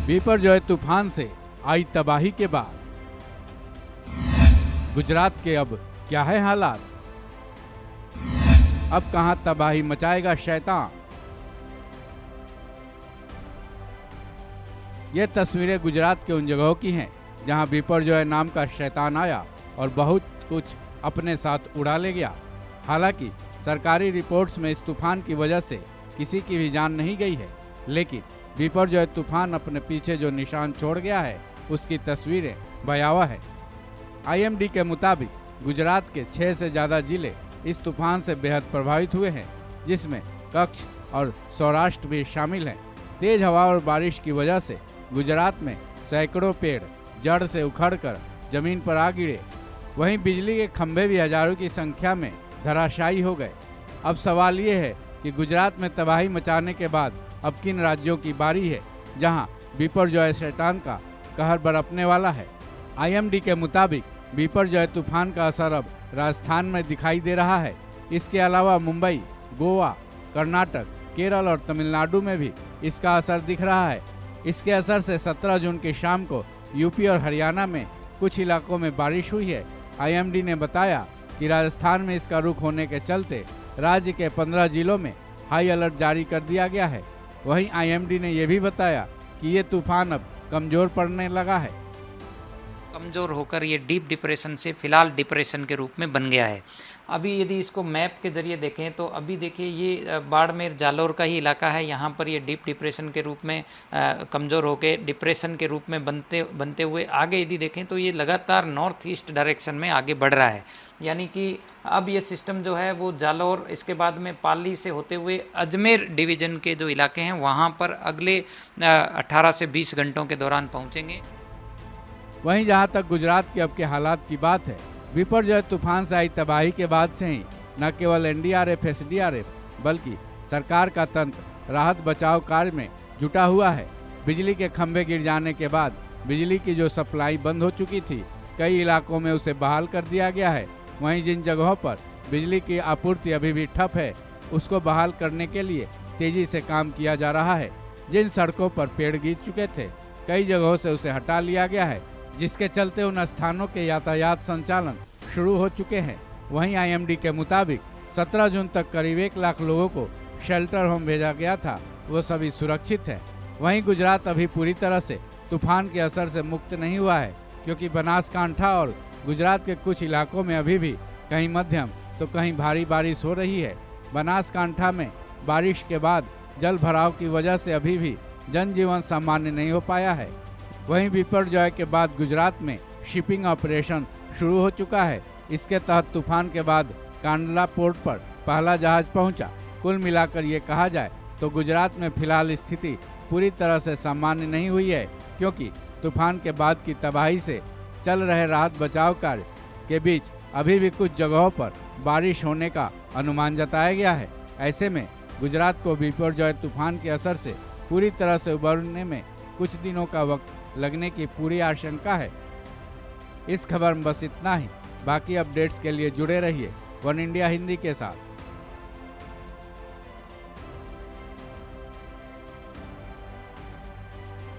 बिपरजॉय तूफान से आई तबाही के बाद गुजरात के अब क्या है हालात? अब कहां तबाही मचाएगा शैतान? ये तस्वीरें गुजरात के उन जगहों की हैं जहां बिपरजॉय नाम का शैतान आया और बहुत कुछ अपने साथ उड़ा ले गया। हालांकि सरकारी रिपोर्ट्स में इस तूफान की वजह से किसी की भी जान नहीं गई है, लेकिन बिपरजॉय तूफान अपने पीछे जो निशान छोड़ गया है उसकी तस्वीरें भयावह है। IMD के मुताबिक गुजरात के 6 से ज़्यादा जिले इस तूफान से बेहद प्रभावित हुए हैं, जिसमें कच्छ और सौराष्ट्र भी शामिल हैं। तेज हवा और बारिश की वजह से गुजरात में सैकड़ों पेड़ जड़ से उखड़कर जमीन पर आ गिरे। वहीं बिजली के खंभे भी हजारों की संख्या में धराशायी हो गए। अब सवाल ये है कि गुजरात में तबाही मचाने के बाद अब किन राज्यों की बारी है जहां बिपरजॉय शैतान का कहर बरपने वाला है। IMD के मुताबिक बिपरजॉय तूफान का असर अब राजस्थान में दिखाई दे रहा है। इसके अलावा मुंबई, गोवा, कर्नाटक, केरल और तमिलनाडु में भी इसका असर दिख रहा है। इसके असर से 17 जून की शाम को यूपी और हरियाणा में कुछ इलाकों में बारिश हुई है। IMD ने बताया कि राजस्थान में इसका रुख होने के चलते राज्य के 15 जिलों में हाई अलर्ट जारी कर दिया गया है। वहीं IMD ने यह भी बताया कि ये तूफान अब कमजोर पड़ने लगा है। कमज़ोर होकर ये डीप डिप्रेशन से फिलहाल डिप्रेशन के रूप में बन गया है। अभी यदि इसको मैप के जरिए देखें तो अभी देखिए ये बाड़मेर जालौर का ही इलाका है। यहाँ पर ये डीप डिप्रेशन के रूप में कमज़ोर होकर डिप्रेशन के रूप में बनते हुए आगे यदि देखें तो ये लगातार नॉर्थ ईस्ट डायरेक्शन में आगे बढ़ रहा है। यानी कि अब ये सिस्टम जो है वो जालौर, इसके बाद में पाली से होते हुए अजमेर डिवीज़न के जो इलाके हैं वहाँ पर अगले 18 से 20 घंटों के दौरान पहुँचेंगे। वहीं जहां तक गुजरात के अब के हालात की बात है, बिपरजॉय तूफान से आई तबाही के बाद से ही न केवल NDRF, SDRF बल्कि सरकार का तंत्र राहत बचाव कार्य में जुटा हुआ है। बिजली के खंभे गिर जाने के बाद बिजली की जो सप्लाई बंद हो चुकी थी, कई इलाकों में उसे बहाल कर दिया गया है। वहीं जिन जगहों पर बिजली की आपूर्ति अभी भी ठप है, उसको बहाल करने के लिए तेजी से काम किया जा रहा है। जिन सड़कों पर पेड़ गिर चुके थे, कई जगहों से उसे हटा लिया गया है, जिसके चलते उन स्थानों के यातायात संचालन शुरू हो चुके हैं। वहीं IMD के मुताबिक 17 जून तक करीब 1 लाख लोगों को शेल्टर होम भेजा गया था, वो सभी सुरक्षित हैं। वहीं गुजरात अभी पूरी तरह से तूफान के असर से मुक्त नहीं हुआ है, क्योंकि बनासकांठा और गुजरात के कुछ इलाकों में अभी भी कहीं मध्यम तो कहीं भारी बारिश हो रही है। बनासकांठा में बारिश के बाद जल भराव की वजह से अभी भी जनजीवन सामान्य नहीं हो पाया है। वहीं बिपरजॉय के बाद गुजरात में शिपिंग ऑपरेशन शुरू हो चुका है। इसके तहत तूफान के बाद कांडला पोर्ट पर पहला जहाज पहुंचा। कुल मिलाकर ये कहा जाए तो गुजरात में फिलहाल स्थिति पूरी तरह से सामान्य नहीं हुई है, क्योंकि तूफान के बाद की तबाही से चल रहे राहत बचाव कार्य के बीच अभी भी कुछ जगहों पर बारिश होने का अनुमान जताया गया है। ऐसे में गुजरात को बिपरजॉय तूफान के असर से पूरी तरह से उबरने में कुछ दिनों का वक्त लगने की पूरी आशंका है। इस खबर में बस इतना ही। बाकी अपडेट्स के लिए जुड़े रहिए वन इंडिया हिंदी के साथ।